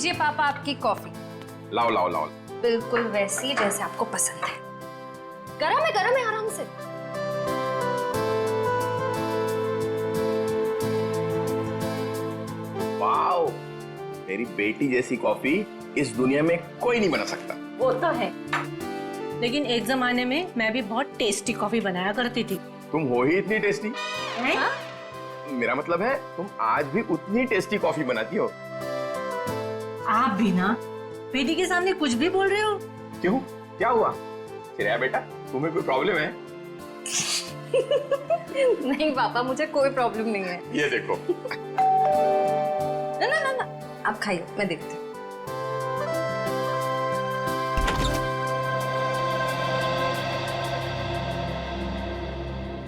लीजिए पापा आपकी कॉफी। लाओ लाओ लाओ। बिल्कुल वैसी जैसे आपको पसंद है। गरम है आराम से। वाओ, मेरी बेटी जैसी कॉफी इस दुनिया में कोई नहीं बना सकता। वो तो है, लेकिन एक जमाने में मैं भी बहुत टेस्टी कॉफी बनाया करती थी। तुम हो ही इतनी टेस्टी। मेरा मतलब है तुम आज भी उतनी टेस्टी कॉफी बनाती हो। आप भी ना बेटी के सामने कुछ भी बोल रहे हो। क्यों, क्या हुआ? श्रेया बेटा, तुम्हें कोई प्रॉब्लम है? नहीं पापा, मुझे कोई प्रॉब्लम नहीं है। ये देखो। ना आप खाइए, मैं देखती हूँ।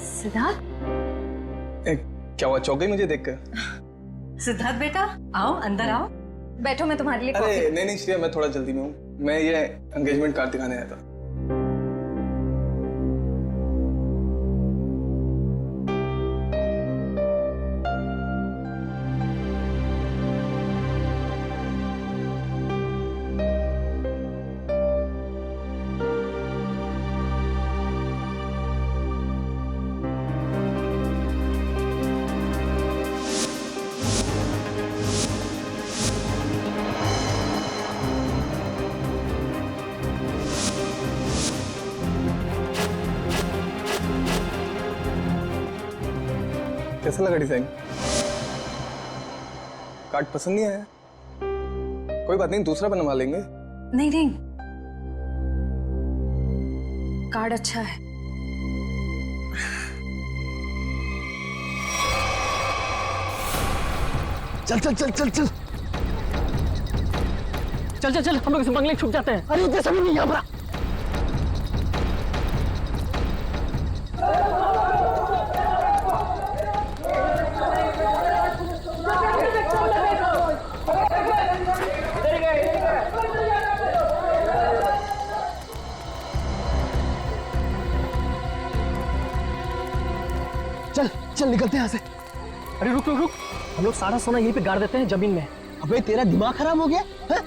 सिद्धार्थ, क्या हुआ, चौक गई मुझे देखकर? सिद्धार्थ बेटा, आओ अंदर आओ। बैठो, मैं तुम्हारे लिए अरे कॉफी। नहीं श्रेया, मैं थोड़ा जल्दी में हूँ। मैं ये एंगेजमेंट कार्ड दिखाने आया था। कैसा लगा डिजाइन? कार्ड पसंद नहीं आया? कोई बात नहीं, दूसरा बनवा लेंगे। नहीं, कार्ड अच्छा है। चल चल चल चल चल चल चल चल, हम लोग इस बंगले छुप जाते हैं। अरे जैसा भी नहीं यहाँ पर। चल चल निकलते हैं यहाँ से। अरे रुक रुक रुक, हम लोग सारा सोना यहीं पे गाड़ देते हैं जमीन में। अबे तेरा दिमाग खराब हो गया है?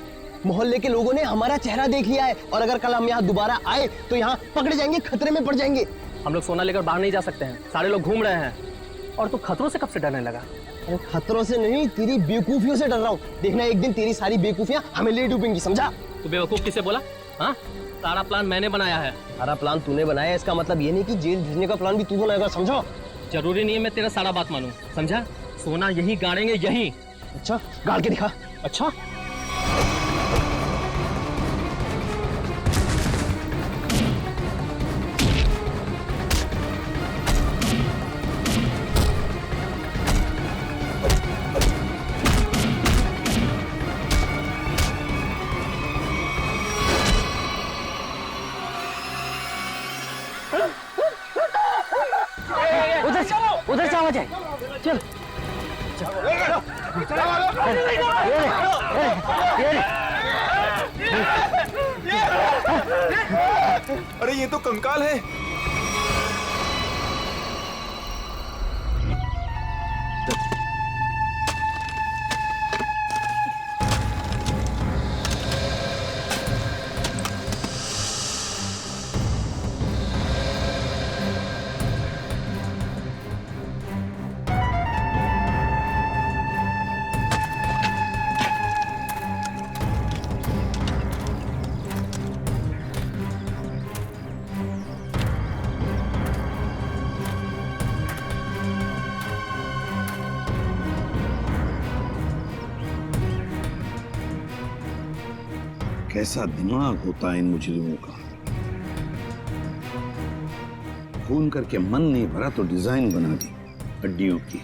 मोहल्ले के लोगों ने हमारा चेहरा देख लिया है और अगर कल हम यहाँ दोबारा आए तो यहाँ पकड़े जाएंगे, खतरे में पड़ जाएंगे। हम लोग सोना लेकर बाहर नहीं जा सकते हैं, सारे लोग घूम रहे हैं। और तू खतरों से कब से डरने लगा? अरे खतरों से नहीं, तेरी बेवकूफियों से डर रहा हूँ। देखना एक दिन तेरी सारी बेवकूफियां हमें ले डूबेंगी, समझा? तू बेवकूफ किसे बोला? हाँ, सारा प्लान मैंने बनाया है। सारा प्लान तूने बनाया, इसका मतलब ये नहीं कि जेल भेजने का प्लान भी तू बनाएगा, समझो? जरूरी नहीं है मैं तेरा सारा बात मानूं, समझा? सोना यहीं गाड़ेंगे, यहीं। अच्छा, गाड़ के दिखा। अच्छा, उधर से आवाज है। चल अरे ये तो कंकाल है। कैसा दिमाग होता है इन मुजरिमों का। खून करके मन नहीं भरा तो डिजाइन बना दी हड्डियों की।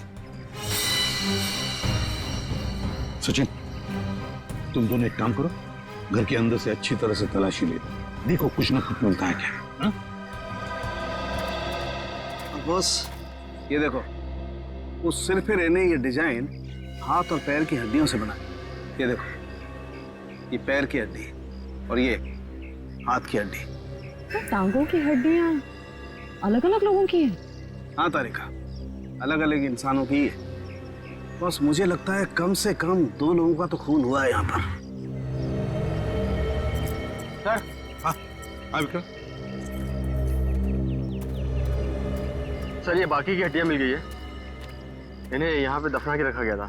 सचिन, तुम दोनों एक काम करो, घर के अंदर से अच्छी तरह से तलाशी ले देखो कुछ ना कुछ मिलता है क्या। बॉस ये देखो, उस सिर पे रहने ये डिजाइन हाथ और पैर की हड्डियों से बना है। ये देखो, ये पैर की हड्डी और ये हाथ की हड्डी। टांगों की हड्डियां अलग अलग लोगों की है? हाँ तारिका, अलग अलग इंसानों की है। बस मुझे लगता है कम से कम 2 लोगों का तो खून हुआ है यहाँ पर। सर। हाँ हाँ विक्रम। सर ये बाकी की हड्डियां मिल गई है, इन्हें यहाँ पे दफना के रखा गया था।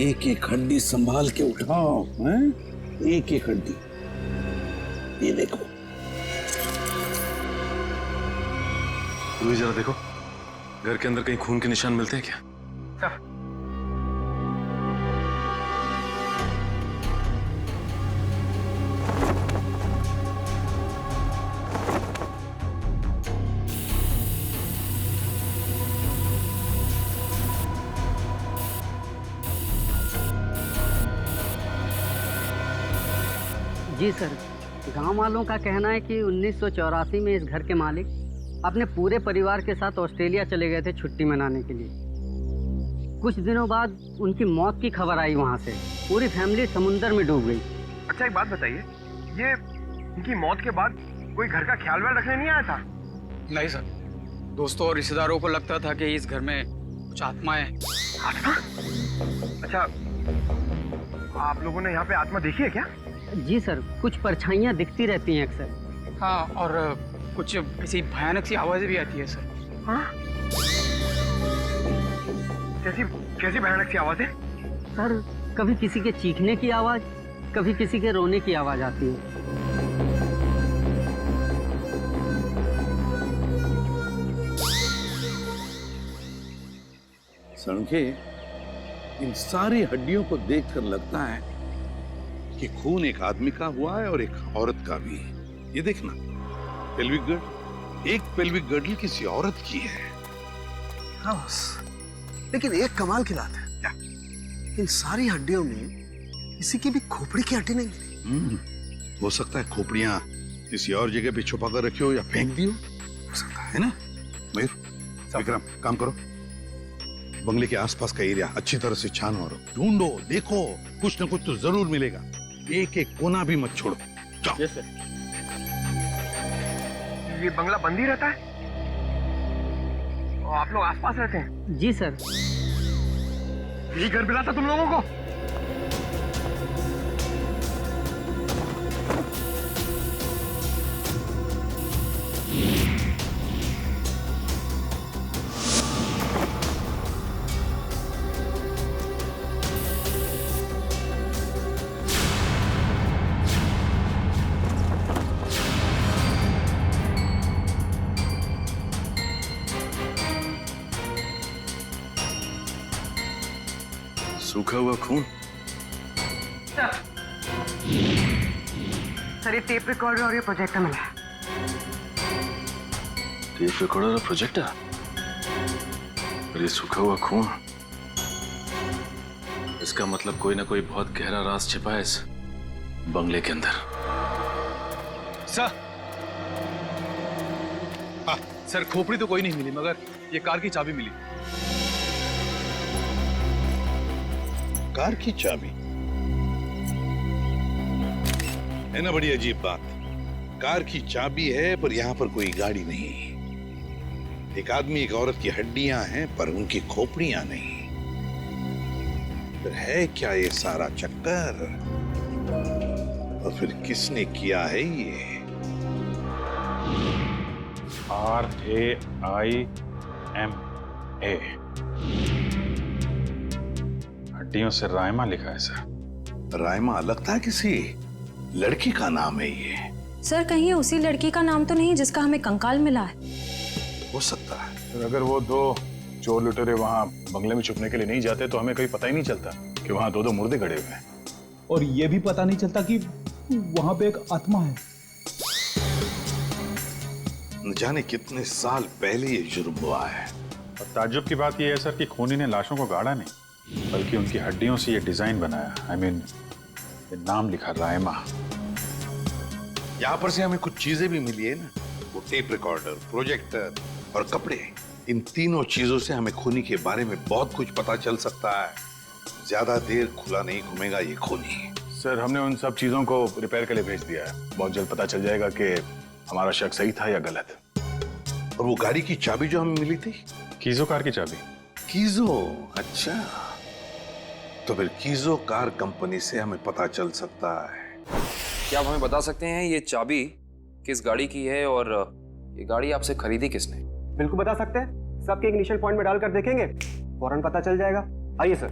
एक एक हड्डी संभाल के उठाओ, हैं? एक एक हड्डी। ये देखो, रूही जरा देखो, घर के अंदर कहीं खून के निशान मिलते हैं क्या? जी सर, गांव वालों का कहना है कि 1984 में इस घर के मालिक अपने पूरे परिवार के साथ ऑस्ट्रेलिया चले गए थे छुट्टी मनाने के लिए। कुछ दिनों बाद उनकी मौत की खबर आई वहां से। पूरी फैमिली समुंदर में डूब गई। अच्छा एक बात बताइए, ये इनकी मौत के बाद कोई घर का ख्याल व्याल रखने नहीं आया था? नहीं सर, दोस्तों और रिश्तेदारों को लगता था कि इस घर में कुछ आत्माएं हैं। अच्छा, आप लोगों ने यहाँ पे आत्मा देखी है क्या? जी सर, कुछ परछाइयाँ दिखती रहती हैं अक्सर। हाँ, और कुछ ऐसी भयानक सी आवाजें भी आती है सर। हाँ? कैसी कैसी भयानक सी आवाजें? सर, कभी किसी के चीखने की आवाज, कभी किसी के रोने की आवाज आती है। सणखे, इन सारी हड्डियों को देखकर लगता है कि खून एक आदमी का हुआ है और एक औरत का भी। ये देखना, पेल्विक गर्ड, एक पेल्विक गर्डल किसी औरत की है। हाँ बस, लेकिन एक कमाल की बात है, क्या? इन सारी हड्डियों में किसी की भी खोपड़ी की हड्डी नहीं मिली। हो सकता है खोपड़ियां किसी और जगह पे छुपा कर रखी हो या फेंक दी हो सकता है ना। मयूर, विक्रम, काम करो, बंगले के आसपास का एरिया अच्छी तरह से छानो और ढूंढो, देखो, कुछ न कुछ तो जरूर मिलेगा। एक एक कोना भी मत छोड़ो। जाओ। Yes sir. ये बंगला बंद ही रहता है और आप लोग आसपास रहते हैं? जी सर। यही घर मिला था तुम लोगों को? सूखा हुआ खून। सर, ये टेप रिकॉर्डर और ये प्रोजेक्टर मिला है। टेप रिकॉर्डर और प्रोजेक्टर और ये सूखा हुआ खून, इसका मतलब कोई ना कोई बहुत गहरा राज छिपा है इस बंगले के अंदर। सर, हाँ सर, खोपड़ी तो कोई नहीं मिली, मगर ये कार की चाबी मिली। कार की चाबी है ना, बड़ी अजीब बात। कार की चाबी है पर यहाँ पर कोई गाड़ी नहीं। एक आदमी एक औरत की हड्डियां हैं पर उनकी खोपड़ियां नहीं। फिर है क्या ये सारा चक्कर? और फिर किसने किया है ये? RAIMA, हड्डियों से रायमा लिखा है सर। रायमा लगता है किसी लड़की का नाम है ये। सर, कहीं ये उसी लड़की का नाम तो नहीं जिसका हमें कंकाल मिला है? हो सकता है। सर, अगर वो दो चोर लुटेरे वहाँ बंगले में छुपने के लिए नहीं जाते तो हमें कभी पता ही नहीं चलता कि वहाँ दो मुर्दे गड़े हुए हैं। और ये भी पता नहीं चलता कि वहाँ पे एक आत्मा है। न जाने कितने साल पहले ये जुर्म हुआ है। और ताज्जुब की बात यह है सर कि खूनी ने लाशों को गाड़ा नहीं, बल्कि उनकी हड्डियों से ये डिजाइन बनाया। I mean, ये नाम लिखा रायमा। यहाँ पर से हमें कुछ चीजें भी मिली है ना, वो टेप रिकॉर्डर, प्रोजेक्टर और कपड़े। इन तीनों चीजों से हमें खूनी के बारे में बहुत कुछ पता चल सकता है। ज्यादा देर खुला नहीं घूमेगा ये खूनी। सर, हमने उन सब चीजों को रिपेयर के लिए भेज दिया है। बहुत जल्द पता चल जाएगा कि हमारा शक सही था या गलत। और वो गाड़ी की चाबी जो हमें मिली थी, कीजो कार की चाबी। कीजो, अच्छा। तो फिर कीजो कार कंपनी से हमें पता चल सकता है। क्या आप हमें बता सकते हैं ये चाबी किस गाड़ी की है और ये गाड़ी आपसे खरीदी किसने? बिल्कुल बता सकते हैं, सबके इनिशियल पॉइंट में डालकर देखेंगे, फौरन पता चल जाएगा। आइए सर।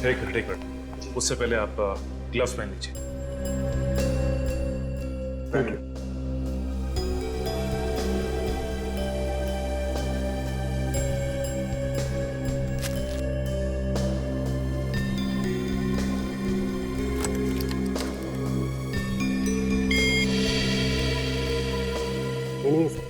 एक मिनट, उससे पहले आप ग्लव्स पहन लीजिए। Thank you. नहीं सर।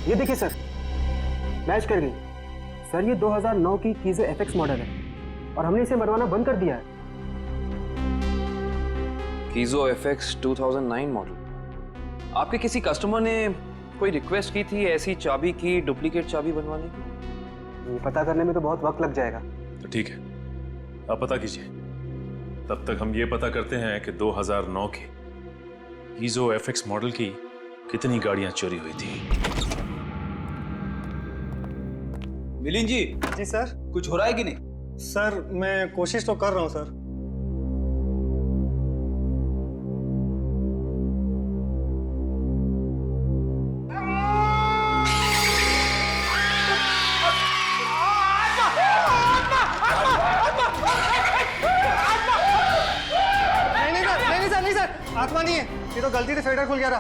ये देखिए सर, मैच कर गई सर। ये 2009 की कीजो एफएक्स मॉडल है और हमने इसे बनवाना बंद कर दिया है। कीजो एफएक्स 2009 मॉडल। आपके किसी कस्टमर ने कोई रिक्वेस्ट की थी ऐसी चाबी की डुप्लीकेट चाबी बनवाने की? ये पता करने में तो बहुत वक्त लग जाएगा। तो ठीक है, आप पता कीजिए। तब तक हम ये पता करते हैं कि 2009 के कीजो एफएक्स मॉडल की कितनी गाड़ियां चोरी हुई थी। मिलिंद जी। जी सर। कुछ हो रहा है कि नहीं? सर मैं कोशिश तो कर रहा हूँ सर। नहीं सर, आत्मा नहीं है, ये तो गलती से फेडर खुल गया था।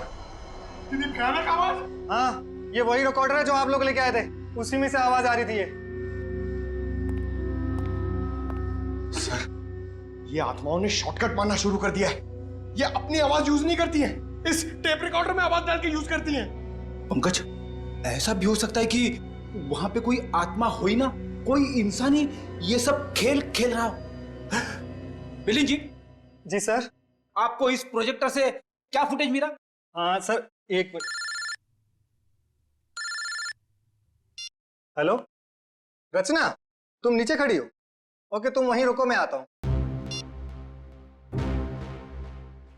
भयानक आवाज। हाँ, ये वही रिकॉर्डर है जो आप लोग लेके आए थे, उसी में से आवाज आ रही थी। सर, ये आत्माओं ने शॉर्टकट मारना शुरू कर दिया है। ये अपनी आवाज यूज नहीं करती हैं, इस टेप रिकॉर्डर में आवाज डाल के यूज करती हैं। पंकज, ऐसा भी हो सकता है कि वहां पे कोई आत्मा हो ही ना, कोई इंसान ही ये सब खेल खेल रहा हो। मिलिंद जी। जी सर। आपको इस प्रोजेक्टर से क्या फुटेज मिला? हाँ सर, एक मिनट। हेलो रचना, तुम नीचे खड़ी हो? ओके, तुम वहीं रुको, मैं आता हूं।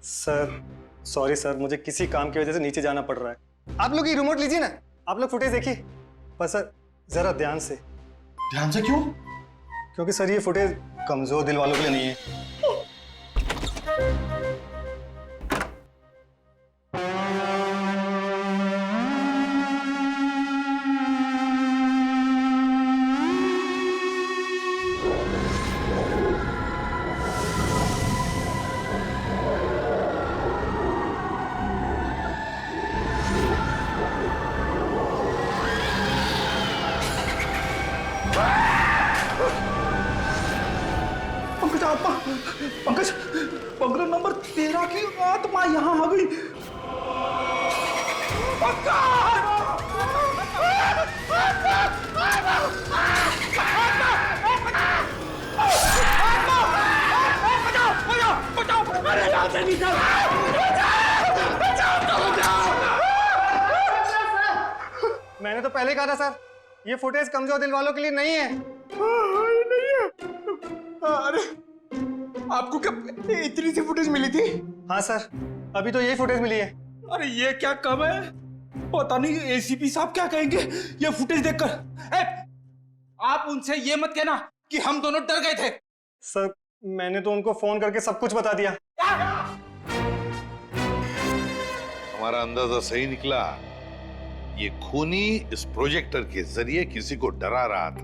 सर सॉरी सर, मुझे किसी काम की वजह से नीचे जाना पड़ रहा है। आप लोग ये रिमोट लीजिए ना, आप लोग फुटेज देखिए, पर सर जरा ध्यान से। ध्यान से क्यों? क्योंकि सर ये फुटेज कमजोर दिल वालों के लिए नहीं है। पंकज आत्मा, पंकज बंगला नंबर 13 की आत्मा यहाँ आ गई। मैंने तो पहले कहा था सर, ये फुटेज कमजोर दिल वालों के लिए नहीं है। नहीं है। अरे आपको क्या इतनी सी फुटेज मिली थी? हाँ सर, अभी तो यही फुटेज मिली है। अरे ये क्या कम है, पता नहीं एसीपी साहब क्या कहेंगे ये फुटेज देखकर। आप उनसे ये मत कहना कि हम दोनों डर गए थे। सर मैंने तो उनको फोन करके सब कुछ बता दिया। हमारा अंदाजा सही निकला। ये खूनी इस प्रोजेक्टर के जरिए किसी को डरा रहा था,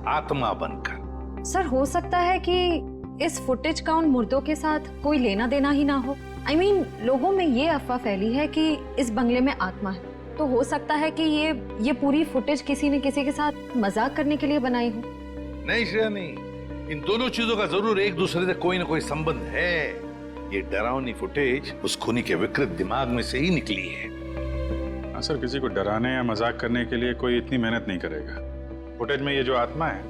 आत्मा बनकर। सर हो सकता है कि इस फुटेज का उन मुर्दों के साथ कोई लेना देना ही ना हो। I mean, लोगों में ये अफवाह फैली है कि इस बंगले में आत्मा है, तो हो सकता है कि ये पूरी फुटेज किसी ने किसी के साथ मजाक करने के लिए बनाई हो। नहीं श्रेया, नहीं, इन दोनों चीजों का जरूर एक दूसरे से कोई ना कोई संबंध है। ये डरावनी फुटेज उस खूनी के विकृत दिमाग में से ही निकली है। हाँ सर, किसी को डराने या मजाक करने के लिए कोई इतनी मेहनत नहीं करेगा। फुटेज में ये जो आत्मा है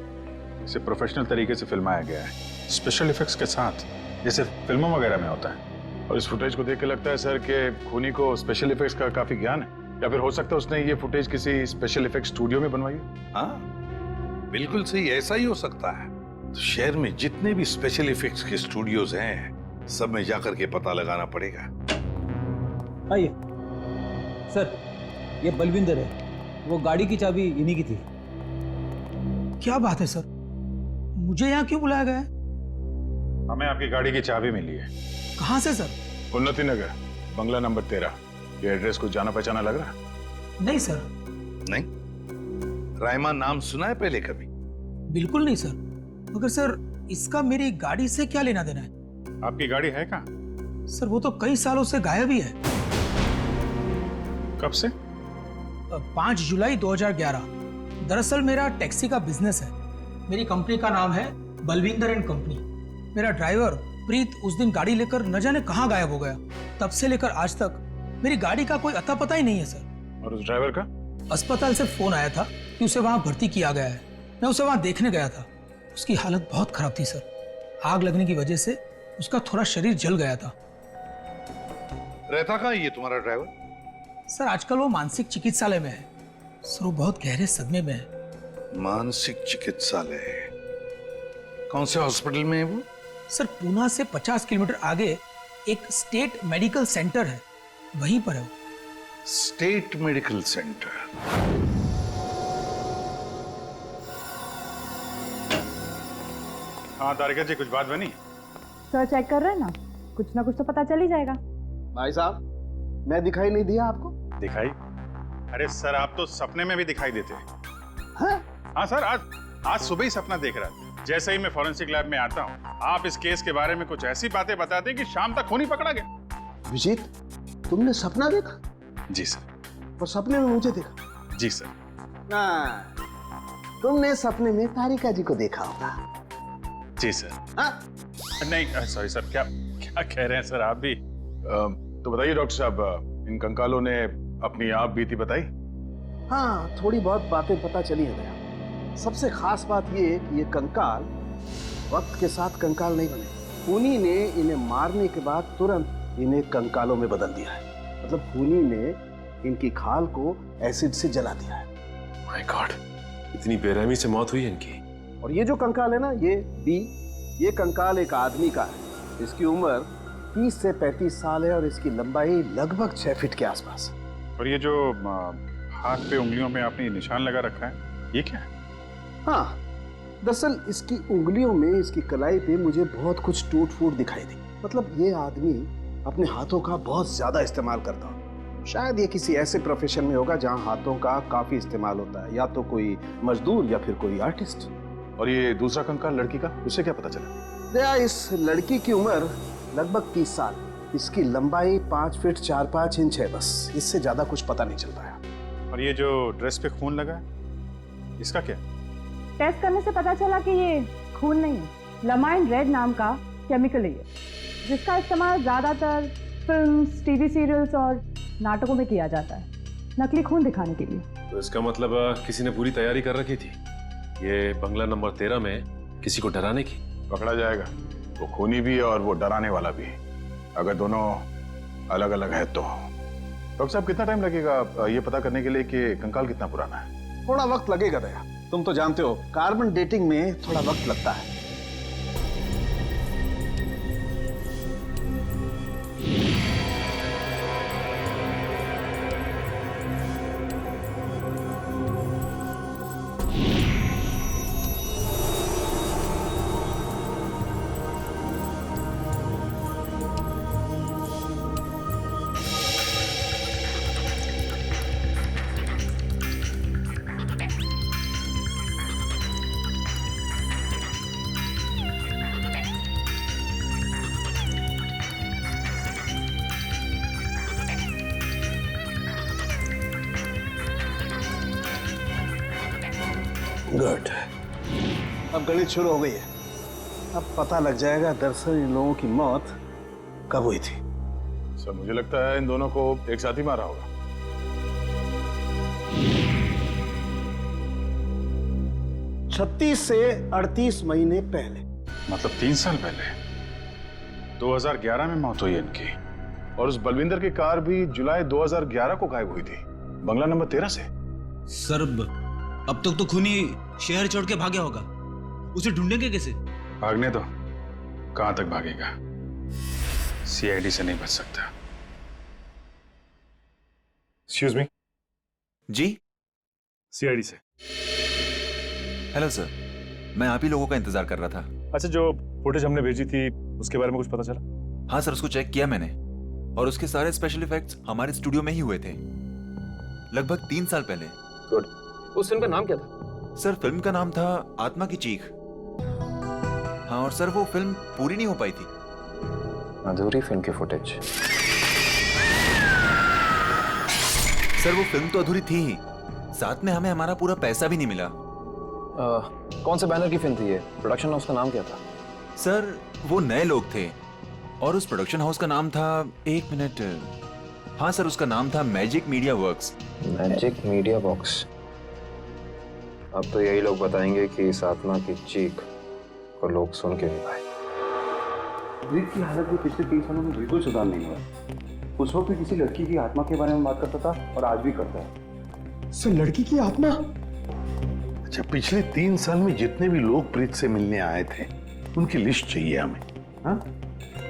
इसे प्रोफेशनल तरीके से फिल्माया गया है, स्पेशल इफेक्ट्स के साथ, जैसे फिल्मों वगैरह में होता है। और इस फुटेज को देख के लगता है सर कि खूनी को स्पेशल इफेक्ट्स का काफी ज्ञान है, या फिर हो सकता है उसने ये फुटेज किसी स्पेशल इफेक्ट स्टूडियो में बनवाई है। हाँ, बिल्कुल सही, ऐसा ही हो सकता है। तो शहर में जितने भी स्पेशल इफेक्ट्स के स्टूडियोज हैं, सब में जाकर के पता लगाना पड़ेगा। आइए सर, ये बलविंदर है, वो गाड़ी की चाबी इन्हीं की थी। क्या बात है सर, मुझे यहाँ क्यों बुलाया गया है? हमें आपकी गाड़ी की चाबी मिली है। कहाँ से सर? उन्नति नगर, बंगला नंबर 13। ये एड्रेस को जाना पहचाना लग रहा है? नहीं सर। नहीं? रायमा नाम सुना है पहले कभी? बिल्कुल नहीं सर। मगर सर, इसका मेरी गाड़ी से क्या लेना देना है? आपकी गाड़ी है कहाँ? सर, वो तो कई सालों से गायब ही है। कब से? 5 जुलाई 2011। दरअसल मेरा टैक्सी का बिजनेस है। मेरी कंपनी का नाम है बलविंदर एंड कंपनी। मेरा ड्राइवर प्रीत उस दिन गाड़ी लेकर न जाने कहाँ गायब हो गया। तब से लेकर आज तक मेरी गाड़ी का कोई अता पता ही नहीं है सर। और उस ड्राइवर का? अस्पताल से फोन आया था कि उसे वहां भर्ती किया गया है। मैं उसे वहां देखने गया था। उसकी हालत बहुत खराब थी सर। आग लगने की वजह से उसका थोड़ा शरीर जल गया था। रहता कहाँ ये तुम्हारा ड्राइवर? सर, आजकल वो मानसिक चिकित्सालय में है। सर, वो बहुत गहरे सदमे में है। मानसिक चिकित्सालय? कौन से हॉस्पिटल में है वो? सर, पूना से 50 किलोमीटर आगे एक स्टेट मेडिकल सेंटर है, वहीं पर है वो। State medical centre? हाँ तारिका जी, कुछ बात बनी? सर चेक कर रहे हैं ना, कुछ ना कुछ तो पता चल ही जाएगा। भाई साहब, मैं दिखाई नहीं दिया आपको? दिखाई? अरे सर, आप तो सपने में भी दिखाई देते हैं। हाँ सर, आज सुबह ही सपना देख रहा था। जैसे ही मैं फॉरेंसिक लैब में आता हूँ, आप इस केस के बारे में कुछ ऐसी बातें बताते हैं कि शाम तक खूनी पकड़ा गया। विजीत, तुमने सपना देखा? जी सर। और सपने में मुझे देखा? जी सर। तुमने सपने में तारिका जी को देखा होगा। जी सर। नहीं सॉरी सर, क्या कह रहे हैं सर आप भी? तो बताइए डॉक्टर साहब, इन कंकालों ने अपनी आप बीती बताई? हाँ, थोड़ी बहुत बातें पता चली है भैया। सबसे खास बात ये है कि ये कंकाल वक्त के साथ कंकाल नहीं बने। खूनी ने इन्हें मारने के बाद तुरंत इन्हें कंकालों में बदल दिया है। मतलब खूनी ने इनकी खाल को एसिड से जला दिया है। माय गॉड, इतनी बेरहमी से मौत हुई इनकी। और ये जो कंकाल है ना, ये कंकाल एक आदमी का है। इसकी उम्र 30 से 35 साल है और इसकी लंबाई लगभग 6 फीट के आसपास। और ये जो हाथ पे उंगलियों में आपने निशान लगा रखा है, ये क्या है? हाँ, दरअसल इसकी उंगलियों में, इसकी कलाई पे मुझे बहुत कुछ टूट फूट दिखाई दी। मतलब ये आदमी अपने हाथों का बहुत ज्यादा इस्तेमाल करता हो। शायद ये किसी ऐसे प्रोफेशन में होगा जहाँ हाथों का काफी इस्तेमाल होता है, या तो कोई मजदूर या फिर कोई आर्टिस्ट। और ये दूसरा कंकाल लड़की का, उसे क्या पता चला? दया, इस लड़की की उम्र लगभग 30 साल। इसकी लंबाई 5 फीट 4-5 इंच है, बस इससे ज्यादा कुछ पता नहीं चल पाया। और ये जो ड्रेस पे खून लगा है, इसका क्या? टेस्ट करने से पता चला कि ये खून नहीं है, लमाइन रेड नाम का केमिकल है ये, जिसका इस्तेमाल ज्यादातर फिल्म्स, टीवी सीरियल्स और नाटकों में किया जाता है, नकली खून दिखाने के लिए। तो इसका मतलब किसी ने पूरी तैयारी कर रखी थी, ये बंगला नंबर 13 में किसी को डराने की। पकड़ा जाएगा, वो खूनी भी और वो डराने वाला भी, अगर दोनों अलग अलग है तो। डॉक्टर साहब, कितना टाइम लगेगा ये पता करने के लिए कि कंकाल कितना पुराना है? थोड़ा वक्त लगेगा दया, तुम तो जानते हो कार्बन डेटिंग में थोड़ा वक्त लगता है। गुड, अब गणित शुरू हो गई है। अब पता लग जाएगा दरअसल इन लोगों की मौत कब हुई थी। सर, मुझे लगता है इन दोनों को एक साथ ही मारा होगा। 36 से 38 महीने पहले। मतलब 3 साल पहले 2011 में मौत हुई इनकी। और उस बलविंदर की कार भी जुलाई 2011 को गायब हुई थी, बंगला नंबर 13 से। सर अब तक तो खूनी शहर छोड़ के भागा होगा, उसे ढूंढेंगे कैसे? भागने दो, कहां तक भागेगा? सीआईडी से नहीं बच सकता। Excuse me. जी सीआईडी से। हेलो सर, मैं आप ही लोगों का इंतजार कर रहा था। अच्छा, जो फुटेज हमने भेजी थी उसके बारे में कुछ पता चला? हाँ सर, उसको चेक किया मैंने और उसके सारे स्पेशल इफेक्ट्स हमारे स्टूडियो में ही हुए थे, लगभग 3 साल पहले। गुड। उस फिल्म का नाम क्या था? सर फिल्म का नाम था आत्मा की चीख। हाँ, और सर वो फिल्म पूरी नहीं हो पाई थी। अधूरी फिल्म की फुटेज। सर वो फिल्म तो अधूरी थी ही, साथ में हमें हमारा पूरा पैसा भी नहीं मिला। कौन से बैनर की फिल्म थी ये? प्रोडक्शन हाउस का नाम क्या था? सर वो नए लोग थे और उस प्रोडक्शन हाउस का नाम था, 1 मिनट, हाँ सर उसका नाम था magic media works. Magic media box. अब तो यही लोग बताएंगे कि इस आत्मा की चीख को लोग सुन के नहीं पाए। प्रीत की हालत भी पिछले 3 सालों में बिल्कुल सुधार नहीं हुआ। उस वक्त भी किसी लड़की की आत्मा के बारे में बात करता था और आज भी करता है। सर लड़की की आत्मा? अच्छा, पिछले 3 साल में जितने भी लोग प्रीत से मिलने आए थे उनकी लिस्ट चाहिए हमें। हाँ,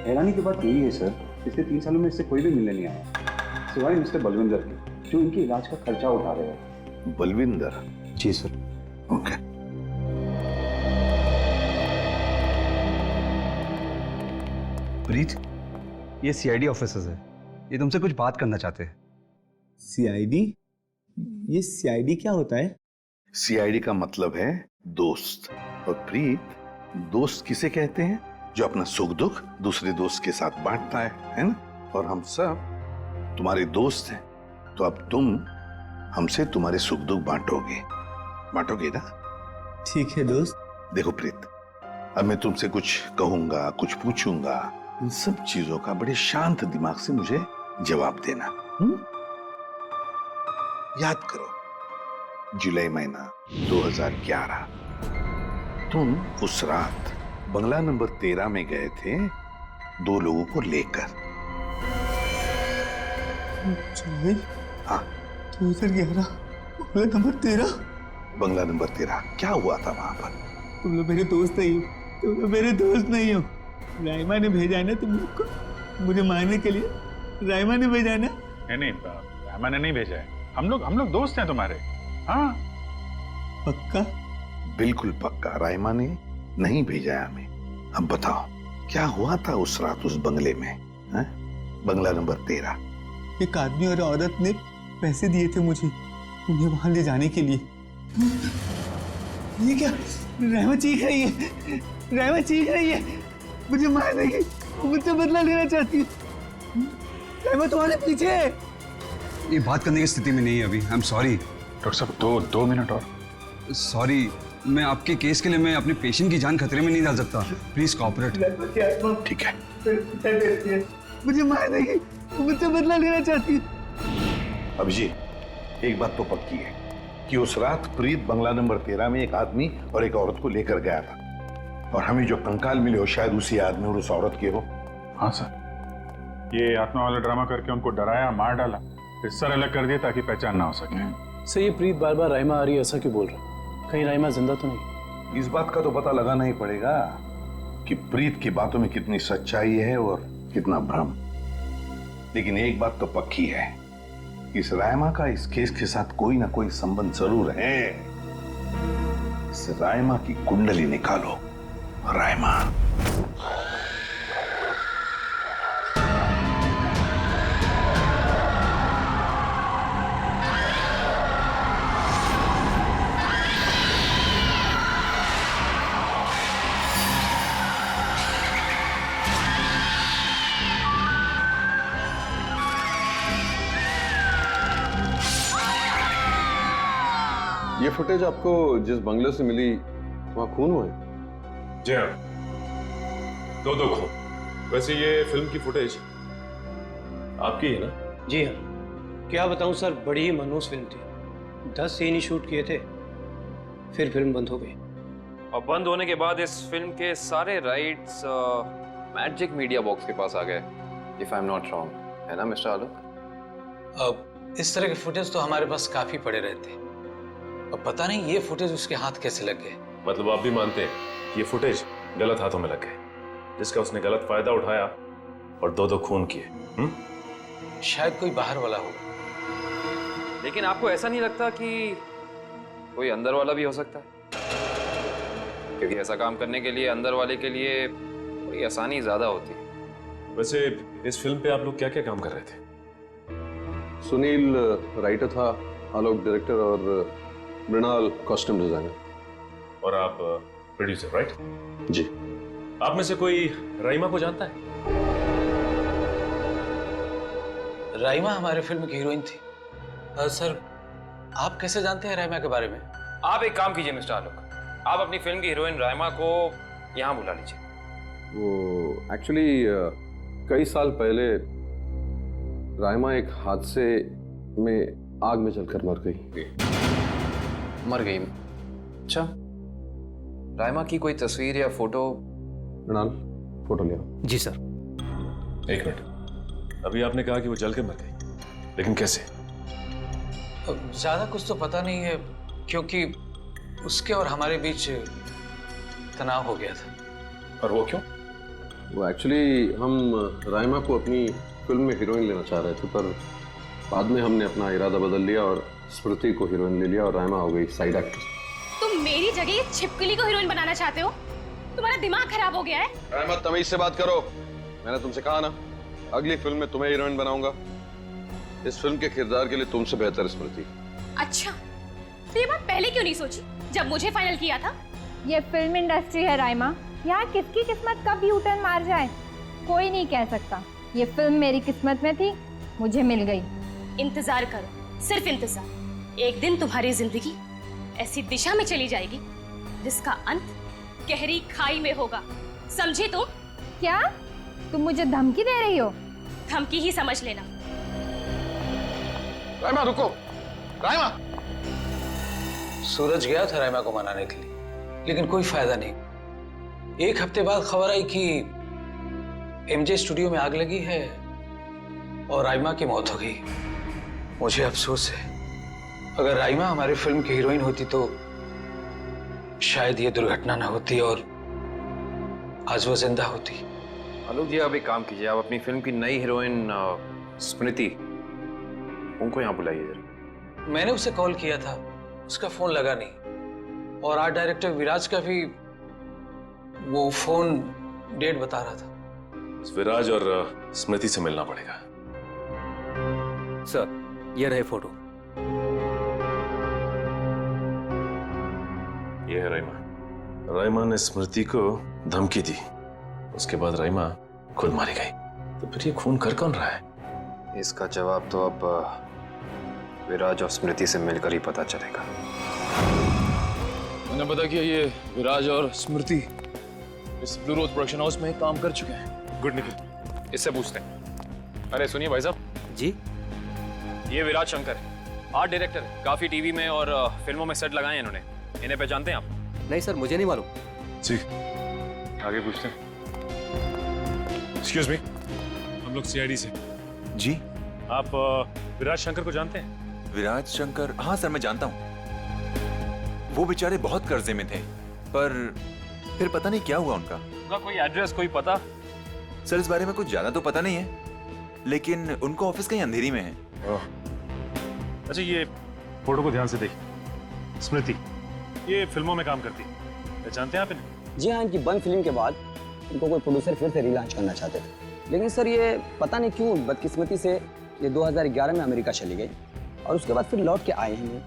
हैरानी की बात यही है सर, पिछले 3 सालों में इससे कोई भी मिलने नहीं आया सिवाय मिस्टर बलविंदर के, जो इनके इलाज का खर्चा उठा रहे हैं। बलविंदर? जी सर। ओके। प्रीत, ये सीआईडी ऑफिसर्स है, ये तुमसे कुछ बात करना चाहते हैं। सीआईडी? ये सीआईडी क्या होता है? सीआईडी का मतलब है दोस्त। और प्रीत, दोस्त किसे कहते हैं? जो अपना सुख दुख दूसरे दोस्त के साथ बांटता है ना? और हम सब तुम्हारे दोस्त हैं, तो अब तुम हमसे तुम्हारे सुख दुख बांटोगे ना? ठीक है दोस्त। देखो प्रीत, अब मैं तुमसे कुछ कहूंगा, कुछ पूछूंगा, इन सब चीजों का बड़े शांत दिमाग से मुझे जवाब देना। याद करो, जुलाई महीना 2011, तुम उस रात बंगला नंबर 13 में गए थे 2 लोगों को लेकर। हाँ, 2011, बंगला नंबर 13। बंगला नंबर 13, क्या हुआ था वहां पर? तुम लोग मेरे दोस्त नहीं हो, तुम लोग मेरे दोस्त नहीं हो। राइमा ने भेजा है ना तुम लोग को मुझे मारने के लिए? राइमा ने भेजा है ना? नहीं, राइमा ने नहीं भेजा है। हम लोग दोस्त हैं तुम्हारे। हाँ पक्का? बिल्कुल पक्का, राइमा ने नहीं भेजा है हमें। अब बताओ क्या हुआ था उस रात उस बंगले में, है? बंगला नंबर 13। एक आदमी और औरत ने पैसे दिए थे मुझे उन्हें वहां ले जाने के लिए। ये क्या? राइमा चीख रही है, राइमा चीख रही है, मुझे मार देगी, मुझसे बदला लेना चाहती है। राइमा तुम्हारे पीछे है। ये बात करने की स्थिति में नहीं है अभी। आई एम सॉरी डॉक्टर साहब, 2 मिनट और। सॉरी, मैं आपके केस के लिए मैं अपने पेशेंट की जान खतरे में नहीं डाल सकता। Please cooperate. ठीक है। मुझे मार देगी, मुझसे बदला लेना चाहती है। अभिजीत, एक बात तो पक्की है कि उस रात प्रीत बंगला नंबर 13 में एक आदमी और एक औरत को लेकर गया था, और हमें जो कंकाल मिले हो शायद उसी आदमी और उस औरत के हो। हाँ सर, ये आत्मा वाला ड्रामा करके उनको डराया, मार डाला, फिर सर अलग कर दिया ताकि पहचान ना हो सके। सर ये प्रीत बार बार राइमा आ रही है ऐसा क्यों बोल रहा है? कहीं राइमा जिंदा तो नहीं? इस बात का तो पता लगाना ही पड़ेगा कि प्रीत की बातों में कितनी सच्चाई है और कितना भ्रम। लेकिन एक बात तो पक्की है, इस राइमा का इस केस के साथ कोई ना कोई संबंध जरूर है। इस राइमा की कुंडली निकालो। राइमा, ये फुटेज आपको जिस बंगले से मिली वहां खून हुए? जी हाँ, 2 खून। वैसे ये फिल्म की फुटेज आपकी है ना? जी हाँ। क्या बताऊं सर, बड़ी ही मनहूस फिल्म थी। 10 सीन ही शूट किए थे, फिर फिल्म बंद हो गई। और बंद होने के बाद इस फिल्म के सारे राइट्स मैजिक मीडिया बॉक्स के पास आ गए, if I am not wrong, है ना मिस्टर आलोक? अब इस तरह के फुटेज तो हमारे पास काफी पड़े रहते हैं, अब पता नहीं ये फुटेज उसके हाथ कैसे लग गए। मतलब आप भी मानते हैं कि ये फुटेज गलत हाथों में लग गए, जिसका उसने गलत फायदा उठाया और दो खून किए? शायद कोई बाहर वाला होगा। लेकिन आपको ऐसा नहीं लगता कि कोई अंदर वाला भी हो सकता है? क्योंकि ऐसा काम करने के लिए अंदर वाले के लिए कोई आसानी ज्यादा होती है। वैसे इस फिल्म पे आप लोग क्या क्या काम कर रहे थे? सुनील राइटर था, आलोक डायरेक्टर और मृणाल कॉस्ट्यूम डिजाइनर। और आप प्रोड्यूसर, राइट? जी। आप में से कोई राइमा को जानता है? राइमा हमारे फिल्म की हीरोइन थी। सर आप कैसे जानते हैं राइमा के बारे में? आप एक काम कीजिए मिस्टर आलोक, आप अपनी फिल्म की हीरोइन राइमा को यहाँ बुला लीजिए। वो एक्चुअली कई साल पहले राइमा एक हादसे में आग में जलकर मर गई। मर गई? अच्छा, राइमा की कोई तस्वीर या फोटो? मृणाल, फोटो ले आओ। जी सर। एक मिनट, अभी आपने कहा कि वो जल के मर गई, लेकिन कैसे? ज्यादा कुछ तो पता नहीं है, क्योंकि उसके और हमारे बीच तनाव हो गया था। और वो क्यों? वो एक्चुअली हम राइमा को अपनी फिल्म में हीरोइन लेना चाह रहे थे, पर बाद में हमने अपना इरादा बदल लिया और स्मृति को हीरोइन ले लिया और राइमा हो गई साइड एक्ट्रेस। तुम मेरी जगह ये छिपकली को हीरोइन बनाना चाहते हो? तुम्हारा दिमाग खराब हो गया है? राइमा, तमीज से बात करो। मैंने तुमसे कहा ना, अगली फिल्म में तुम्हें हीरोइन बनाऊंगा। इस फिल्म के किरदार के लिए तुमसे बेहतर स्मृति। अच्छा, तो ये बात पहले क्यों नहीं सोची जब मुझे फाइनल किया था? ये फिल्म इंडस्ट्री है राइमा, यहाँ किसकी किस्मत कब यू टर्न मार जाए कोई नहीं कह सकता। ये फिल्म मेरी किस्मत में थी, मुझे मिल गई। इंतजार करो, सिर्फ इंतजार। एक दिन तुम्हारी जिंदगी ऐसी दिशा में चली जाएगी जिसका अंत गहरी खाई में होगा, समझे तुम? क्या तुम मुझे धमकी दे रही हो? धमकी ही समझ लेना। राइमा रुको, राइमा। सूरज गया था राइमा को मनाने के लिए, लेकिन कोई फायदा नहीं। एक हफ्ते बाद खबर आई कि एमजे स्टूडियो में आग लगी है और राइमा की मौत हो गई। मुझे अफसोस है, अगर राइमा हमारी फिल्म की हीरोइन होती तो शायद ये दुर्घटना ना होती और आज वो जिंदा होती। आलोक जी, आप एक काम कीजिए, आप अपनी फिल्म की नई हीरोइन स्मृति, उनको यहाँ बुलाइए जरा। मैंने उसे कॉल किया था, उसका फोन लगा नहीं, और आर्ट डायरेक्टर विराज का भी वो फोन डेट बता रहा था। विराज और स्मृति से मिलना पड़ेगा। सर, ये रहे फोटो। ये है राइमा। राइमा ने स्मृति को धमकी दी, उसके बाद राइमा खुद मारी गई। तो फिर ये खून कर कौन रहा है? इसका जवाब तो अब विराज और स्मृति से मिलकर ही पता चलेगा। मैंने पता किया, ये विराज और स्मृति इस ब्लू रोज प्रोडक्शन हाउस में काम कर चुके हैं। गुड निखिल, इससे पूछते हैं। अरे सुनिए भाई साहब जी, ये विराज शंकर है, आर्ट डायरेक्टर है, काफी टीवी में और फिल्मों में सेट लगाए हैं इन्होंने। इन्हें पहचानते हैं आप? नहीं सर, मुझे नहीं मालूम। जी, आगे पूछते हैं। एक्सक्यूज मी, हम लोग सीआईडी से। जी। आप विराज शंकर को जानते हैं? विराज शंकर? हाँ सर, मैं जानता हूँ। वो बेचारे बहुत कर्जे में थे, पर फिर पता नहीं क्या हुआ उनका। उनका कोई एड्रेस, कोई पता? सर, इस बारे में कुछ ज्यादा तो पता नहीं है, लेकिन उनका ऑफिस कहीं अंधेरी में है। अच्छा, ये फोटो को ध्यान से देखिए। स्मृति ये फिल्मों में काम करती है, पहचानते हैं आप इन्हें? जी हाँ, इनकी बंद फिल्म के बाद इनको कोई प्रोड्यूसर फिर से रिलॉन्च करना चाहते थे, लेकिन सर ये पता नहीं क्यों बदकिस्मती से ये 2011 में अमेरिका चली गई और उसके बाद फिर लौट के आए हैं।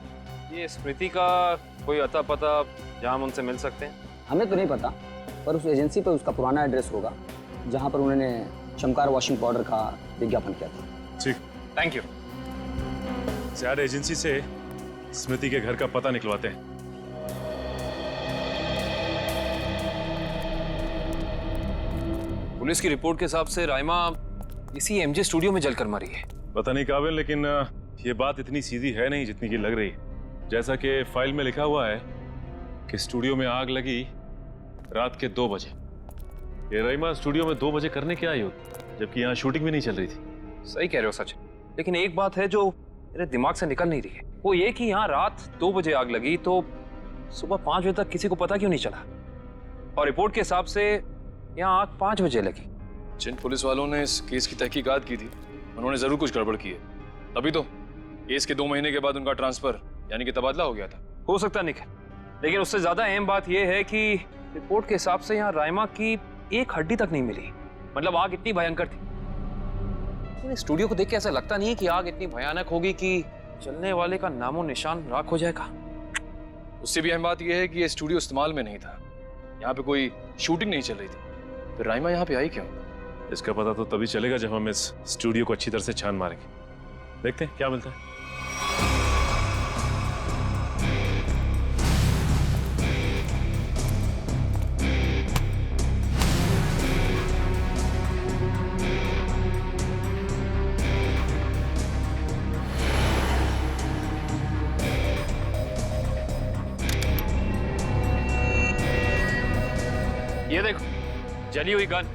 ये स्मृति का कोई अता पता जहाँ हम उनसे मिल सकते हैं? हमें तो नहीं पता, पर उस एजेंसी पर उसका पुराना एड्रेस होगा जहाँ पर उन्होंने चमकार वॉशिंग पाउडर का विज्ञापन किया था। ठीक, थैंक यू। एड एजेंसी से स्मृति के घर का पता निकलवाते हैं। पुलिस की रिपोर्ट के हिसाब से राइमा इसी एमजे स्टूडियो में जलकर मरी है। पता नहीं काबिल, लेकिन ये बात इतनी सीधी है नहीं जितनी की लग रही है। जैसा कि फाइल में लिखा हुआ है कि स्टूडियो में आग लगी रात के 2 बजे। ये रईमा स्टूडियो में 2 बजे करने क्या आई होगी, जबकि यहाँ शूटिंग भी नहीं चल रही थी। सही कह रहे हो सचिन, लेकिन एक बात है जो मेरे दिमाग से निकल नहीं रही है, वो ये कि यहाँ रात 2 बजे आग लगी तो सुबह 5 बजे तक किसी को पता क्यों नहीं चला? और रिपोर्ट के हिसाब से यहाँ आग 5 बजे लगी। जिन पुलिस वालों ने इस केस की तहकीकात की थी उन्होंने जरूर कुछ गड़बड़ की है, तभी तो केस के 2 महीने के बाद उनका ट्रांसफर यानी कि तबादला हो गया था। हो सकता है निखिल, लेकिन उससे ज्यादा अहम बात यह है कि रिपोर्ट के हिसाब से यहाँ राइमा की एक हड्डी तक नहीं मिली। मतलब आग इतनी भयंकर थी, स्टूडियो को देख के ऐसा लगता नहीं कि आग इतनी भयानक होगी कि चलने वाले का नामो निशान राख हो जाएगा। उससे भी अहम बात यह है कि ये स्टूडियो इस्तेमाल में नहीं था, यहाँ पे कोई शूटिंग नहीं चल रही थी, फिर राइमा यहाँ पे आई क्यों? इसका पता तो तभी चलेगा जब हम इस स्टूडियो को अच्छी तरह से छान मारेंगे। देखते हैं क्या मिलता है। ये देखो, जली हुई गन।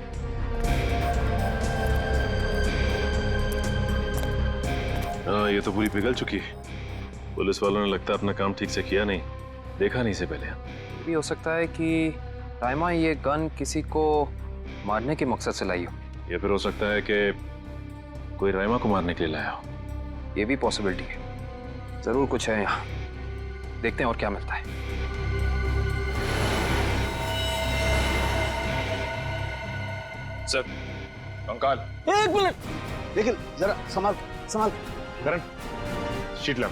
हाँ, ये तो पूरी पिघल चुकी है। पुलिस वालों ने लगता है अपना काम ठीक से किया नहीं, देखा नहीं इसे पहले। ये भी हो सकता है कि राइमा ये गन किसी को मारने के मकसद से लाई हो, या फिर हो सकता है कि कोई राइमा को मारने के लिए लाया हो। ये भी पॉसिबिलिटी है। जरूर कुछ है यहाँ, देखते हैं और क्या मिलता है। सर, कंकाल। 1 मिनट, देखिए जरा संभाल संभाल। करण, शीट ला।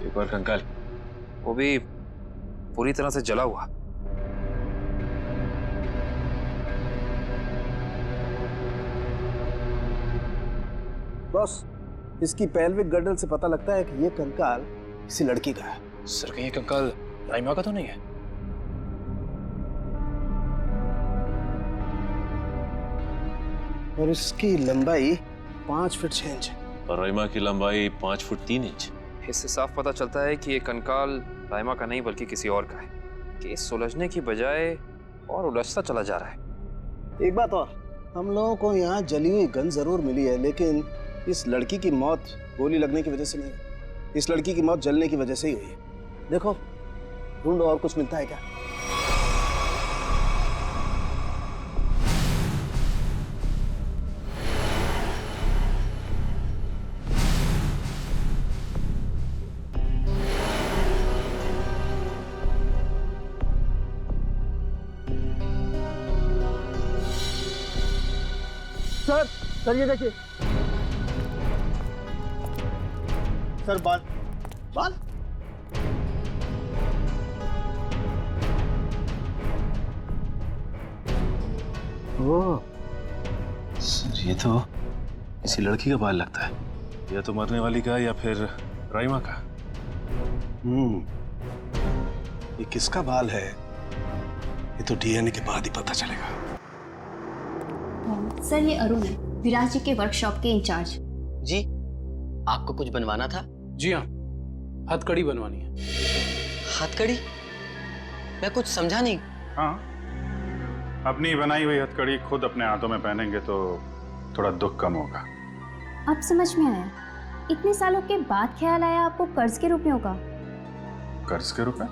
एक बार कंकाल, वो भी पूरी तरह से जला हुआ। बॉस, इसकी पेल्विक गर्डल से पता लगता है कि ये कंकाल किसी लड़की का है। सर, कहीं ये कंकाल राइमा का तो नहीं है? और इसकी लंबाई 5 फीट 6 इंच। और राइमा की लंबाई 5 फुट 3 इंच। इससे साफ पता चलता है कि ये कंकाल राइमा का नहीं बल्कि किसी और का है। केस सुलझने की बजाय और उलझता चला जा रहा है। एक बात और, हम लोगों को यहाँ जली हुई गन जरूर मिली है, लेकिन इस लड़की की मौत गोली लगने की वजह से नहीं, इस लड़की की मौत जलने की वजह से ही हुई है। देखो, ढूंढो और कुछ मिलता है क्या। सर ये देखिए सर, बाल बाल। ओह सर, ये तो किसी लड़की का बाल लगता है, या तो मरने वाली का या फिर राइमा का। ये किसका बाल है ये तो डीएनए के बाद ही पता चलेगा। सर, ये अरुण है, विराज जी के वर्कशॉप के इंचार्ज। जी, आपको कुछ बनवाना था? जी हाँ, हथकड़ी बनवानी है। हथकड़ी? मैं कुछ समझा नहीं। हाँ, अपनी बनाई हुई हथकड़ी खुद अपने हाथों में पहनेंगे तो थोड़ा दुख कम होगा। अब समझ में आया, इतने सालों के बाद ख्याल आया आपको कर्ज के रुपयों का। कर्ज के रुपए?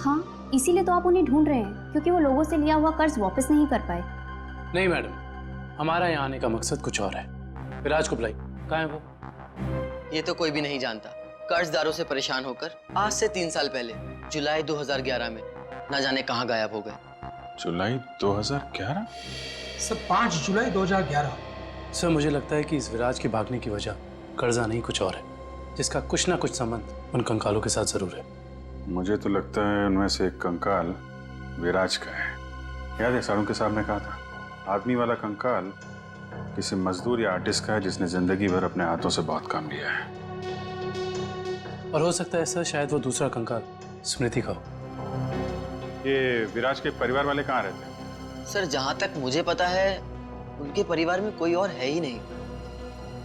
हाँ, इसीलिए तो आप उन्हें ढूंढ रहे हैं, क्योंकि वो लोगों से लिया हुआ कर्ज वापस नहीं कर पाए। नहीं मैडम, हमारा यहाँ आने का मकसद कुछ और है। विराज को बुलाई, कहाँ है वो? ये तो कोई भी नहीं जानता। कर्जदारों से परेशान होकर आज से 3 साल पहले जुलाई 2011 में न जाने कहाँ गायब हो गए। जुलाई 2011? सर, 5 जुलाई 2011। सर, मुझे लगता है कि इस विराज के भागने की वजह कर्जा नहीं कुछ और है, जिसका कुछ ना कुछ संबंध उन कंकालों के साथ जरूर है। मुझे तो लगता है उनमें से एक कंकाल विराज का है। याद है सारुण के साहब ने कहा था, आदमी वाला कंकाल किसी मजदूर या आर्टिस्ट का है जिसने जिंदगी भर अपने हाथों से बहुत काम लिया है। और हो सकता है सर, शायद वो दूसरा कंकाल स्मृति का हो। ये विराज के परिवार वाले कहाँ रहते हैं? सर, जहाँ तक मुझे पता है उनके परिवार में कोई और है ही नहीं।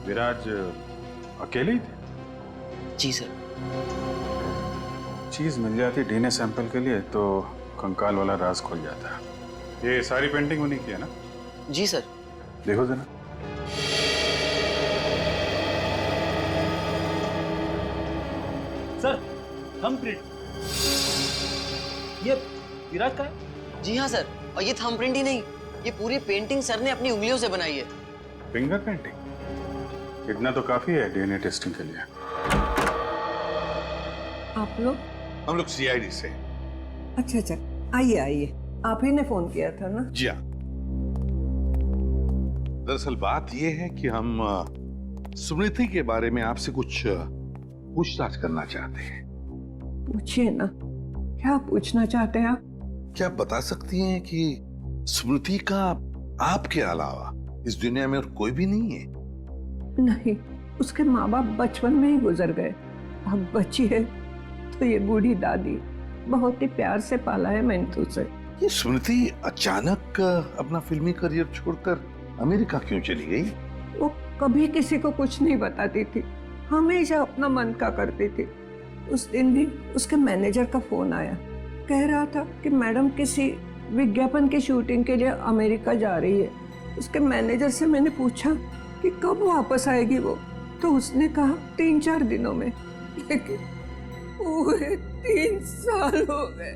विराज अकेले ही थे? जी सर। चीज मिल जाती डीएनए सैंपल के लिए तो कंकाल वाला राज खुल जाता। ये सारी पेंटिंग उन्हीं की है ना? जी सर। देखो जरा। सर थंबप्रिंट ये विराज का है? जी हाँ सर, और ये थंबप्रिंट ही नहीं, ये पूरी पेंटिंग सर ने अपनी उंगलियों से बनाई है। Finger painting? इतना तो काफी है डीएनए टेस्टिंग के लिए। आप लोग? हम लोग सीआईडी से। अच्छा अच्छा, आइए आइए, आप ही ने फोन किया था ना? जी हाँ। दरअसल बात यह है कि हम स्मृति के बारे में आपसे कुछ पूछताछ करना चाहते हैं। पूछिए ना, क्या पूछना चाहते हैं आप? क्या आप बता सकती हैं कि स्मृति का आपके अलावा इस दुनिया में और कोई भी नहीं है? नहीं, उसके माँ बाप बचपन में ही गुजर गए। अब बची है तो ये बूढ़ी दादी, बहुत ही प्यार से पाला है मैंने उसे। ये स्मृति अचानक अपना फिल्मी करियर छोड़कर अमेरिका क्यों चली गई? वो कभी किसी को कुछ नहीं बताती थी, हमेशा अपना मन का करती थी। उस दिन भी उसके मैनेजर का फोन आया, कह रहा था कि मैडम किसी विज्ञापन की शूटिंग के लिए अमेरिका जा रही है। उसके मैनेजर से मैंने पूछा कि कब वापस आएगी वो, तो उसने कहा 3-4 दिनों में। लेकिन पूरे 3 साल हो गए,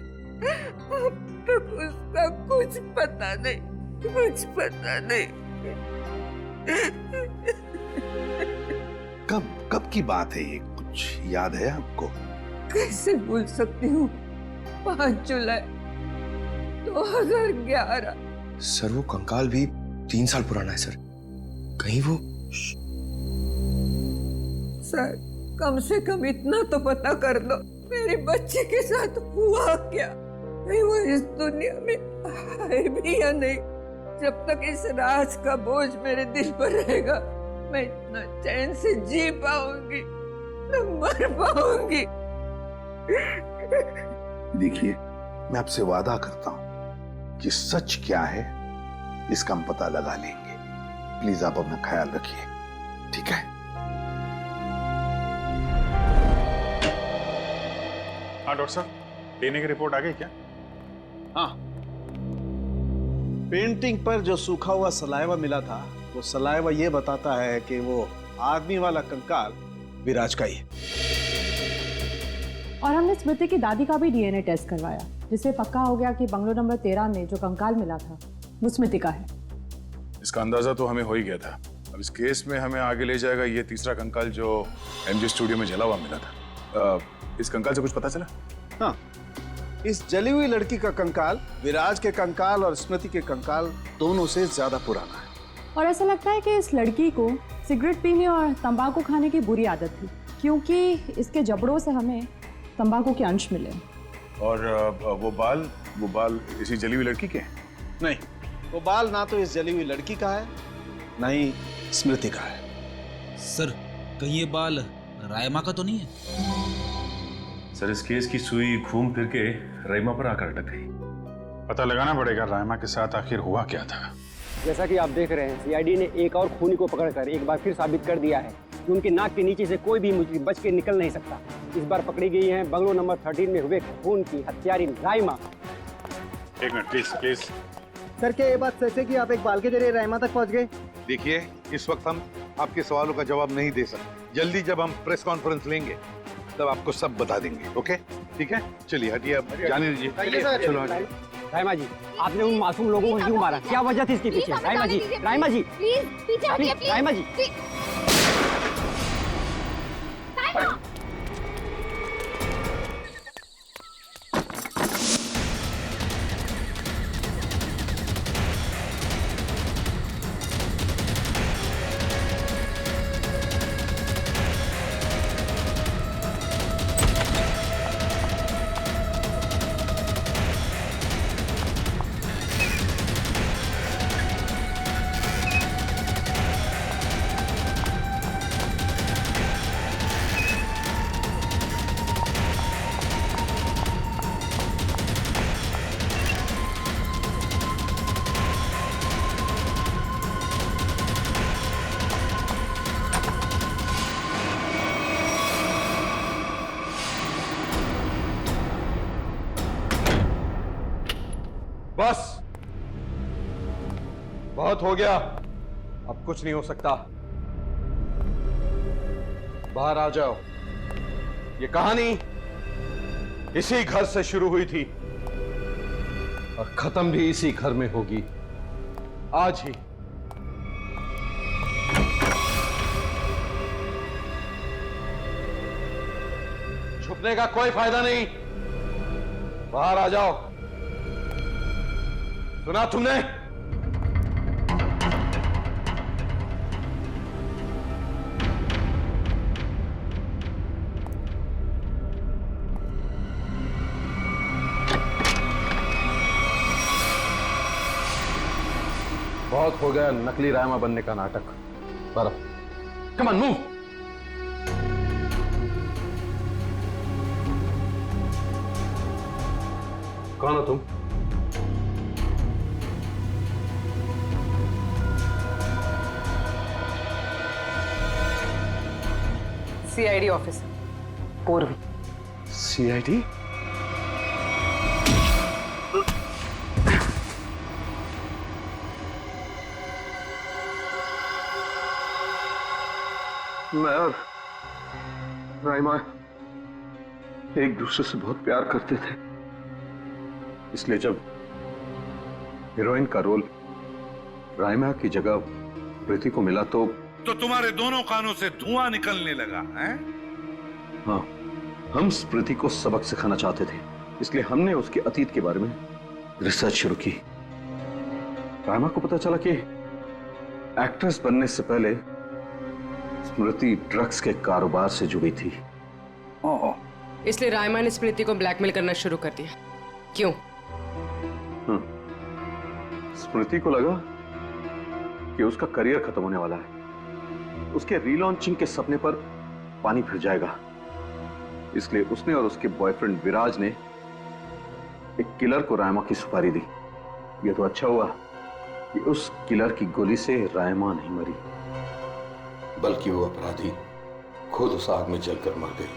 अब तक उसका कुछ पता नहीं, कुछ पता नहीं। कब की बात है ये, कुछ याद है आपको? कैसे भूल सकती हूँ, 5 जुलाई 2011। सर वो कंकाल भी 3 साल पुराना है सर। कहीं वो सर कम से कम इतना तो पता कर लो, मेरी बच्ची के साथ हुआ क्या? कहीं वो इस दुनिया में है भी या नहीं? जब तक इस राज का बोझ मेरे दिल पर रहेगा, मैं इतना चैन से जी पाऊंगी, न मर पाऊंगी। देखिए, मैं आपसे वादा करता हूं कि सच क्या है इसका हम पता लगा लेंगे। प्लीज आप अपना ख्याल रखिए, ठीक है? हाँ डॉक्टर साहब, डीएनए की रिपोर्ट आ गई क्या? हाँ, पेंटिंग पर जो सूखा हुआ सलाइवा मिला था, वो सलाइवा ये बताता है कि वो आदमी वाला कंकाल विराज का ही है। और हमने स्मृति की दादी का भी डीएनए टेस्ट करवाया, जिससे पक्का हो गया कि बंगलो नंबर 13 में जो कंकाल मिला था वो स्मृति का है। इसका अंदाजा तो हमें हो ही गया था। अब इस केस में हमें आगे ले जाएगा ये तीसरा कंकाल जो एमजे स्टूडियो में जला हुआ मिला था। इस कंकाल से कुछ पता चला? हाँ, इस जली हुई लड़की का कंकाल विराज के कंकाल और स्मृति के कंकाल दोनों से ज्यादा पुराना है। और ऐसा लगता है कि इस लड़की को सिगरेट पीने और तंबाकू खाने की बुरी आदत थी, क्योंकि इसके जबड़ों से हमें तंबाकू के अंश मिले। और वो बाल इसी जली हुई लड़की के हैं? नहीं, वो बाल ना तो इस जली हुई लड़की का है, ना ही स्मृति का है। सर कहीं ये बाल रायमा का तो नहीं है? सर इस केस की सुई घूम फिर के रायमा पर आकर अटक गई। पता लगाना पड़ेगा रायमा के साथ आखिर हुआ क्या था। जैसा कि आप देख रहे हैं, सीआईडी ने एक और खूनी को पकड़कर एक बार फिर साबित कर दिया है कि उनके नाक के नीचे से कोई भी मुजरिम बच के निकल नहीं सकता। इस बार पकड़ी गई है बंगलो नंबर 13 में हुए खून की हत्यारी रायमा। एक मिनट प्लीज। सर क्या ये बात सच है कि आप एक बाल के जरिए रायमा तक पहुंच गए? देखिए, इस वक्त हम आपके सवालों का जवाब नहीं दे सकते। जल्दी जब हम प्रेस कॉन्फ्रेंस लेंगे तब आपको सब बता देंगे। ओके, ठीक है? चलिए हटिए, अब जाने दीजिए। चलो हटिए। रायमा जी, आपने उन मासूम लोगों को क्यों मारा? क्या वजह थी इसके पीछे? रायमा जी, रायमा जी, प्लीज पीछे हटिए, प्लीज। रायमा जी। बस, बहुत हो गया, अब कुछ नहीं हो सकता। बाहर आ जाओ। ये कहानी इसी घर से शुरू हुई थी और खत्म भी इसी घर में होगी, आज ही। छुपने का कोई फायदा नहीं, बाहर आ जाओ। सुना तुमने? बहुत हो गया नकली रायमा बनने का नाटक। पर कम ऑन मूव। कौन हो तुम? सीआईडी ऑफिसर पूर्वी। सीआईडी? मैं और राइमा एक दूसरे से बहुत प्यार करते थे, इसलिए जब हीरोइन का रोल राइमा की जगह प्रीति को मिला तो तुम्हारे दोनों कानों से धुआं निकलने लगा है? हाँ, हम स्मृति को सबक सिखाना चाहते थे, इसलिए हमने उसके अतीत के बारे में रिसर्च शुरू की। राइमा को पता चला कि एक्ट्रेस बनने से पहले स्मृति ड्रग्स के कारोबार से जुड़ी थी। इसलिए रायमा ने स्मृति को ब्लैकमेल करना शुरू कर दिया। क्यों? स्मृति को लगा कि उसका करियर खत्म होने वाला है, उसके रीलॉन्चिंग के सपने पर पानी फिर जाएगा, इसलिए उसने और उसके बॉयफ्रेंड विराज ने एक किलर को रायमा की सुपारी दी। यह तो अच्छा हुआ कि उस किलर की गोली से रायमा नहीं मरी, बल्कि वो अपराधी खुद उस आग में जलकर मर गई।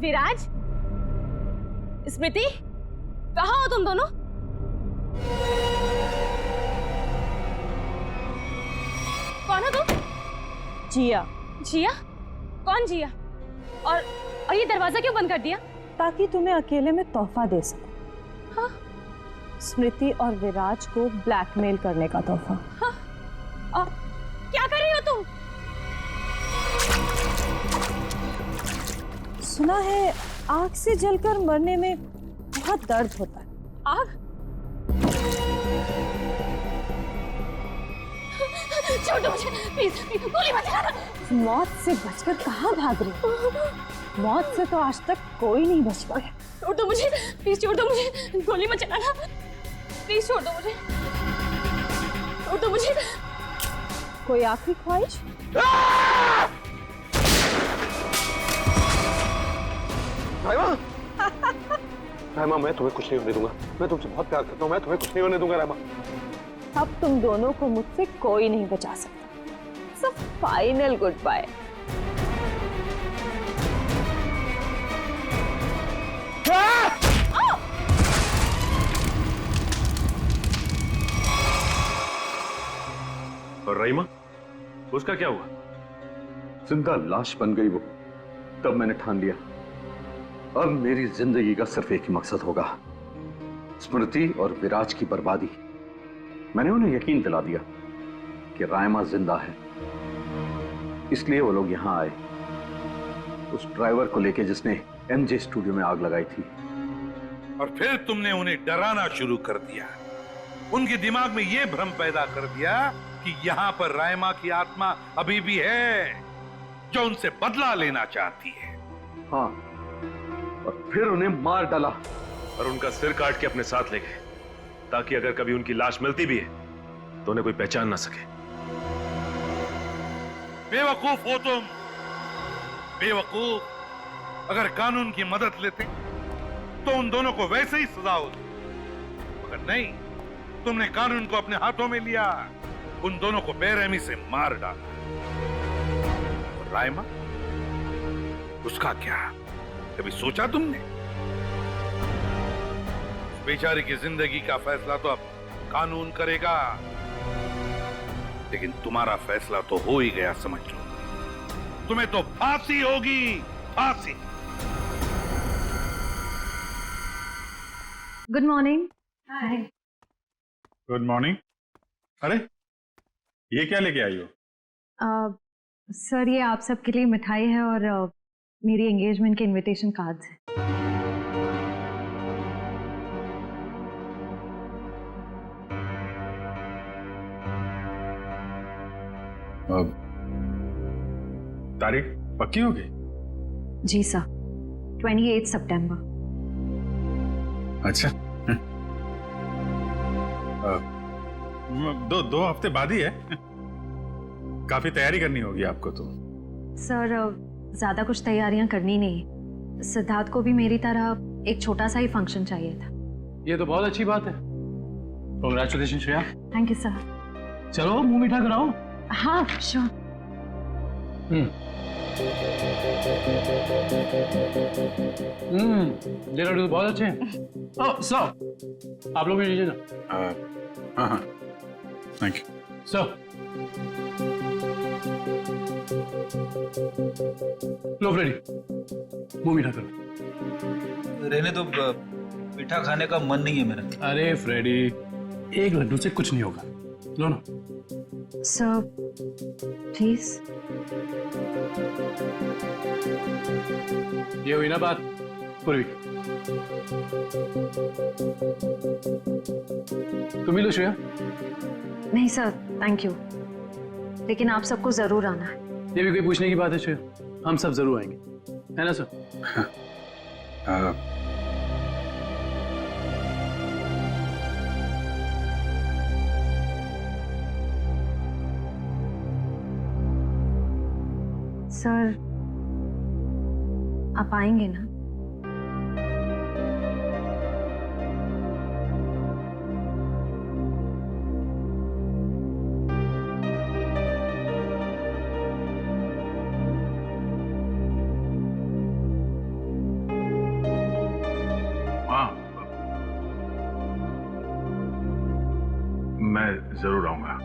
विराज, स्मृति, कहाँ हो तुम दोनों? कौन हो तुम? जिया। जिया? कौन जिया? और ये दरवाजा क्यों बंद कर दिया? ताकि तुम्हें अकेले में तोहफा दे सकूं। हाँ? स्मृति और विराज को ब्लैकमेल करने का तोहफा। हाँ? और क्या कर रही हो तुम? सुना है आग से जलकर मरने में बहुत दर्द होता है। आग? छोड़ दो मुझे, प्लीज, गोली मत चलाना। मौत से बचकर कहाँ भाग रही हो? मौत से तो आज तक कोई नहीं बच पाया। छोड़ दो मुझे, प्लीज छोड़ दो मुझे, गोली मत चलाना, प्लीज छोड़ दो मुझे, छोड़ दो मुझे। कोई आखिरी ख्वाहिश? रायमा, रायमा, मैं तुम्हें कुछ नहीं होने दूंगा। मैं तुमसे बहुत प्यार करता हूँ, मैं तुम्हें कुछ नहीं होने दूंगा रायमा। अब तुम दोनों को मुझसे कोई नहीं बचा सकता। सब फाइनल गुड बाय। और रहीमा, उसका क्या हुआ? जिंदा लाश बन गई वो। तब मैंने ठान लिया, अब मेरी जिंदगी का सिर्फ एक ही मकसद होगा, स्मृति और विराज की बर्बादी। मैंने उन्हें यकीन दिला दिया कि रायमा जिंदा है, इसलिए वो लोग यहां आए, उस ड्राइवर को लेके जिसने एमजे स्टूडियो में आग लगाई थी। और फिर तुमने उन्हें डराना शुरू कर दिया, उनके दिमाग में यह भ्रम पैदा कर दिया कि यहां पर रायमा की आत्मा अभी भी है जो उनसे बदला लेना चाहती है। हाँ, और फिर उन्हें मार डाला और उनका सिर काट के अपने साथ ले गए, ताकि अगर कभी उनकी लाश मिलती भी है तो उन्हें कोई पहचान ना सके। बेवकूफ हो तुम, बेवकूफ। अगर कानून की मदद लेते तो उन दोनों को वैसे ही सजा होती, मगर नहीं, तुमने कानून को अपने हाथों में लिया, उन दोनों को बेरहमी से मार डाला। और रायमा, उसका क्या? कभी सोचा तुमने? उस बेचारे की जिंदगी का फैसला तो अब कानून करेगा, लेकिन तुम्हारा फैसला तो हो ही गया, समझ लो। तुम्हें तो फांसी होगी, फांसी। Good morning. Hi. Good morning. अरे ये क्या लेके आई हो? सर ये आप सबके लिए मिठाई है और मेरी एंगेजमेंट के इनविटेशन कार्ड्स हैं। तारीख पक्की हो गई? जी सर, 28 सितंबर। अच्छा। दो हफ्ते बाद ही है। काफी तैयारी करनी होगी आपको तो। सर ज्यादा कुछ तैयारियां करनी नहीं, सिद्धार्थ को भी मेरी तरह एक छोटा सा ही फंक्शन चाहिए था। ये तो बहुत अच्छी बात है। Congratulation Shreya. Thank you sir. चलो मुंह मीठा कराओ। हाँ श्योर। ये लड्डू तो बहुत अच्छे हैं। ओह सर, आप लोग भी लीजिए ना। हाँ, थैंक यू सर। लो फ्रेडी, मुंह मीठा करो। रहने तो मीठा खाने का मन नहीं है मेरा। अरे फ्रेडी, एक लड्डू से कुछ नहीं होगा, लो ना। Sir please. ये हुई ना बात पूर्वी। तुम ही लो श्रेया। नहीं सर थैंक यू, लेकिन आप सबको जरूर आना है। ये भी कोई पूछने की बात है श्रेया? हम सब जरूर आएंगे, है ना सर? सर आप आएंगे ना? मैं जरूर आऊंगा।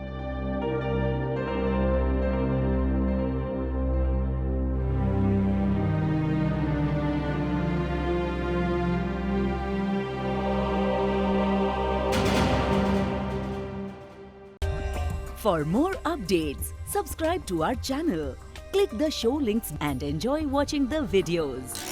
For more updates, subscribe to our channel, click the show links and enjoy watching the videos.